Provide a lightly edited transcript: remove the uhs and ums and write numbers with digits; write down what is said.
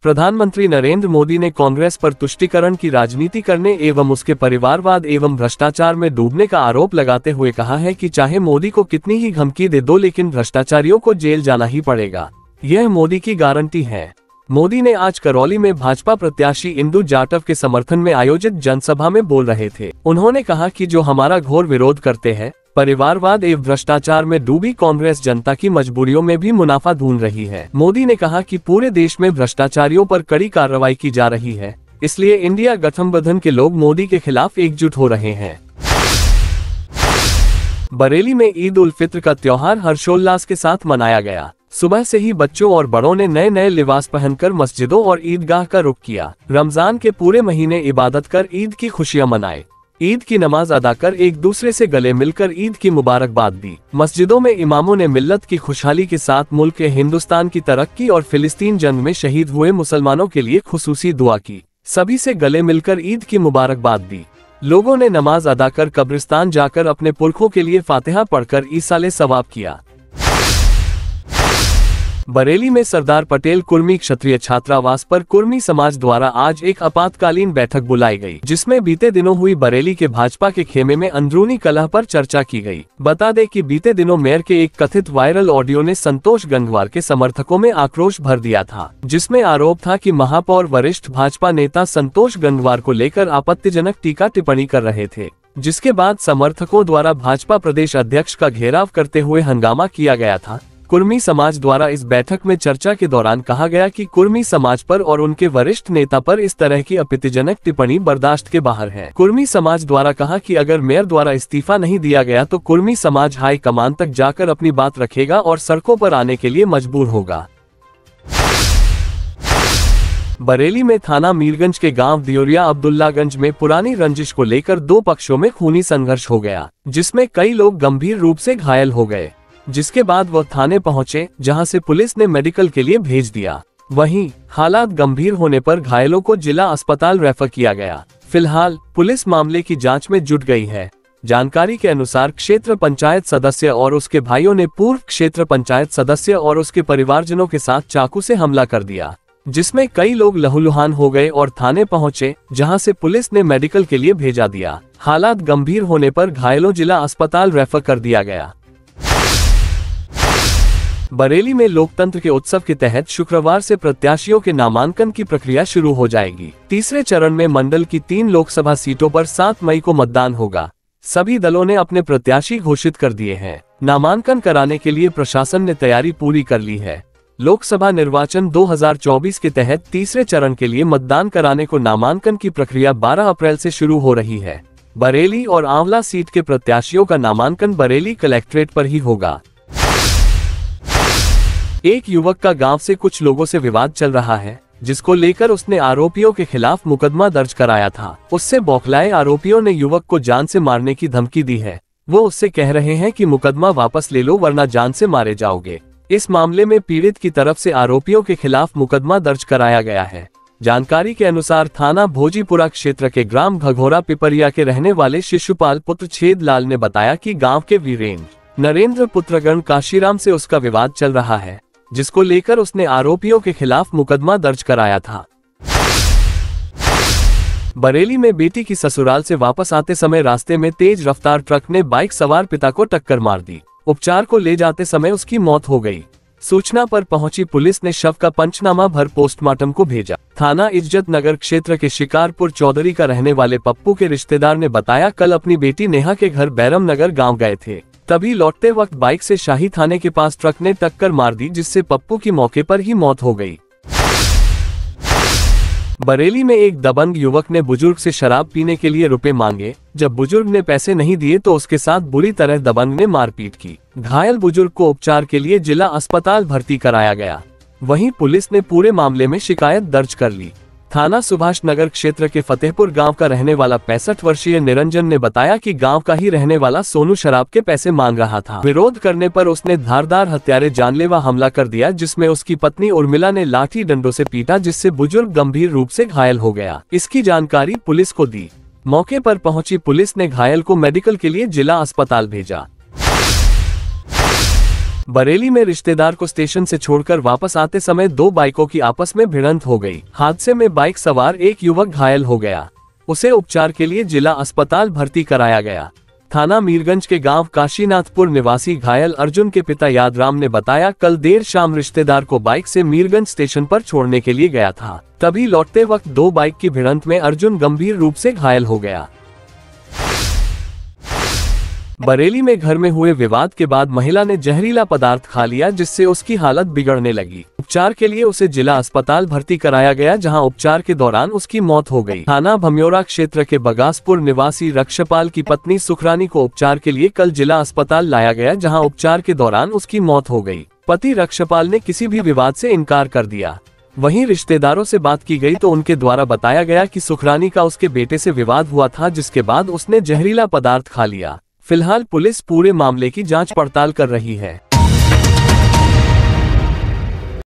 प्रधानमंत्री नरेंद्र मोदी ने कांग्रेस पर तुष्टीकरण की राजनीति करने एवं उसके परिवारवाद एवं भ्रष्टाचार में डूबने का आरोप लगाते हुए कहा है कि चाहे मोदी को कितनी ही धमकी दे दो लेकिन भ्रष्टाचारियों को जेल जाना ही पड़ेगा, यह मोदी की गारंटी है। मोदी ने आज करौली में भाजपा प्रत्याशी इंदु जाटव के समर्थन में आयोजित जनसभा में बोल रहे थे। उन्होंने कहा कि जो हमारा घोर विरोध करते हैं, परिवारवाद एवं भ्रष्टाचार में डूबी कांग्रेस जनता की मजबूरियों में भी मुनाफा ढूंढ रही है। मोदी ने कहा कि पूरे देश में भ्रष्टाचारियों पर कड़ी कार्रवाई की जा रही है, इसलिए इंडिया गठबंधन के लोग मोदी के खिलाफ एकजुट हो रहे हैं। बरेली में ईद उल फित्र का त्योहार हर्षोल्लास के साथ मनाया गया। सुबह से ही बच्चों और बड़ों ने नए नए लिबास पहनकर मस्जिदों और ईदगाह का रुख किया। रमजान के पूरे महीने इबादत कर ईद की खुशियां मनाए। ईद की नमाज अदा कर एक दूसरे से गले मिलकर ईद की मुबारकबाद दी। मस्जिदों में इमामों ने मिल्लत की खुशहाली के साथ मुल्क के हिंदुस्तान की तरक्की और फिलिस्तीन जंग में शहीद हुए मुसलमानों के लिए खुसूसी दुआ की। सभी से गले मिलकर ईद की मुबारकबाद दी। लोगों ने नमाज अदा कर कब्रिस्तान जाकर अपने पुरखों के लिए फातिहा पढ़कर ईसाले सवाब किया। बरेली में सरदार पटेल कुर्मी क्षत्रिय छात्रावास पर कुर्मी समाज द्वारा आज एक आपातकालीन बैठक बुलाई गई, जिसमें बीते दिनों हुई बरेली के भाजपा के खेमे में अंदरूनी कलह पर चर्चा की गई। बता दें कि बीते दिनों मेयर के एक कथित वायरल ऑडियो ने संतोष गंगवार के समर्थकों में आक्रोश भर दिया था, जिसमें आरोप था कि महापौर वरिष्ठ भाजपा नेता संतोष गंगवार को लेकर आपत्तिजनक टीका टिप्पणी कर रहे थे, जिसके बाद समर्थकों द्वारा भाजपा प्रदेश अध्यक्ष का घेराव करते हुए हंगामा किया गया था। कुर्मी समाज द्वारा इस बैठक में चर्चा के दौरान कहा गया कि कुर्मी समाज पर और उनके वरिष्ठ नेता पर इस तरह की आपत्तिजनक टिप्पणी बर्दाश्त के बाहर है। कुर्मी समाज द्वारा कहा कि अगर मेयर द्वारा इस्तीफा नहीं दिया गया तो कुर्मी समाज हाई कमान तक जाकर अपनी बात रखेगा और सड़कों पर आने के लिए मजबूर होगा। बरेली में थाना मीरगंज के गांव दियोरिया अब्दुल्लागंज में पुरानी रंजिश को लेकर दो पक्षों में खूनी संघर्ष हो गया, जिसमें कई लोग गंभीर रूप से घायल हो गए, जिसके बाद वह थाने पहुंचे, जहां से पुलिस ने मेडिकल के लिए भेज दिया। वहीं हालात गंभीर होने पर घायलों को जिला अस्पताल रेफर किया गया। फिलहाल पुलिस मामले की जांच में जुट गई है। जानकारी के अनुसार क्षेत्र पंचायत सदस्य और उसके भाइयों ने पूर्व क्षेत्र पंचायत सदस्य और उसके परिवारजनों के साथ चाकू से हमला कर दिया, जिसमें कई लोग लहूलुहान हो गए और थाने पहुंचे, जहां से पुलिस ने मेडिकल के लिए भेजा दिया। हालात गंभीर होने पर घायलों जिला अस्पताल रेफर कर दिया गया। बरेली में लोकतंत्र के उत्सव के तहत शुक्रवार से प्रत्याशियों के नामांकन की प्रक्रिया शुरू हो जाएगी। तीसरे चरण में मंडल की 3 लोकसभा सीटों पर 7 मई को मतदान होगा। सभी दलों ने अपने प्रत्याशी घोषित कर दिए हैं। नामांकन कराने के लिए प्रशासन ने तैयारी पूरी कर ली है। लोकसभा निर्वाचन 2024 के तहत तीसरे चरण के लिए मतदान कराने को नामांकन की प्रक्रिया 12 अप्रैल से शुरू हो रही है। बरेली और आंवला सीट के प्रत्याशियों का नामांकन बरेली कलेक्ट्रेट पर ही होगा। एक युवक का गांव से कुछ लोगों से विवाद चल रहा है, जिसको लेकर उसने आरोपियों के खिलाफ मुकदमा दर्ज कराया था। उससे बौखलाए आरोपियों ने युवक को जान से मारने की धमकी दी है। वो उससे कह रहे हैं कि मुकदमा वापस ले लो वरना जान से मारे जाओगे। इस मामले में पीड़ित की तरफ से आरोपियों के खिलाफ मुकदमा दर्ज कराया गया है। जानकारी के अनुसार थाना भोजीपुरा क्षेत्र के ग्राम घघोरा पिपरिया के रहने वाले शिशुपाल पुत्र छेद लाल ने बताया कि गांव के वीरेंद्र नरेंद्र पुत्रगण काशीराम से उसका विवाद चल रहा है, जिसको लेकर उसने आरोपियों के खिलाफ मुकदमा दर्ज कराया था। बरेली में बेटी की ससुराल से वापस आते समय रास्ते में तेज रफ्तार ट्रक ने बाइक सवार पिता को टक्कर मार दी। उपचार को ले जाते समय उसकी मौत हो गई। सूचना पर पहुंची पुलिस ने शव का पंचनामा भर पोस्टमार्टम को भेजा। थाना इज्जत नगर क्षेत्र के शिकारपुर चौधरी का रहने वाले पप्पू के रिश्तेदार ने बताया, कल अपनी बेटी नेहा के घर बैरम नगर गाँव गए थे, तभी लौटते वक्त बाइक से शाही थाने के पास ट्रक ने टक्कर मार दी, जिससे पप्पू की मौके पर ही मौत हो गई। बरेली में एक दबंग युवक ने बुजुर्ग से शराब पीने के लिए रुपए मांगे। जब बुजुर्ग ने पैसे नहीं दिए तो उसके साथ बुरी तरह दबंग ने मारपीट की। घायल बुजुर्ग को उपचार के लिए जिला अस्पताल भर्ती कराया गया। वहीं पुलिस ने पूरे मामले में शिकायत दर्ज कर ली। थाना सुभाष नगर क्षेत्र के फतेहपुर गांव का रहने वाला 65 वर्षीय निरंजन ने बताया कि गांव का ही रहने वाला सोनू शराब के पैसे मांग रहा था। विरोध करने पर उसने धारदार हथियारे जानलेवा हमला कर दिया, जिसमें उसकी पत्नी उर्मिला ने लाठी डंडों से पीटा, जिससे बुजुर्ग गंभीर रूप से घायल हो गया। इसकी जानकारी पुलिस को दी। मौके पर पहुंची पुलिस ने घायल को मेडिकल के लिए जिला अस्पताल भेजा। बरेली में रिश्तेदार को स्टेशन से छोड़कर वापस आते समय दो बाइकों की आपस में भिड़ंत हो गई। हादसे में बाइक सवार एक युवक घायल हो गया। उसे उपचार के लिए जिला अस्पताल भर्ती कराया गया। थाना मीरगंज के गांव काशीनाथपुर निवासी घायल अर्जुन के पिता यादराम ने बताया, कल देर शाम रिश्तेदार को बाइक से मीरगंज स्टेशन पर छोड़ने के लिए गया था। तभी लौटते वक्त दो बाइक की भिड़ंत में अर्जुन गंभीर रूप से घायल हो गया। बरेली में घर में हुए विवाद के बाद महिला ने जहरीला पदार्थ खा लिया, जिससे उसकी हालत बिगड़ने लगी। उपचार के लिए उसे जिला अस्पताल भर्ती कराया गया, जहां उपचार के दौरान उसकी मौत हो गई। थाना भम्योरा क्षेत्र के बगासपुर निवासी रक्षपाल की पत्नी सुखरानी को उपचार के लिए कल जिला अस्पताल लाया गया, जहां उपचार के दौरान उसकी मौत हो गई। पति रक्षपाल ने किसी भी विवाद से इनकार कर दिया। वहीं रिश्तेदारों से बात की गई तो उनके द्वारा बताया गया कि सुखरानी का उसके बेटे से विवाद हुआ था, जिसके बाद उसने जहरीला पदार्थ खा लिया। फिलहाल पुलिस पूरे मामले की जांच पड़ताल कर रही है।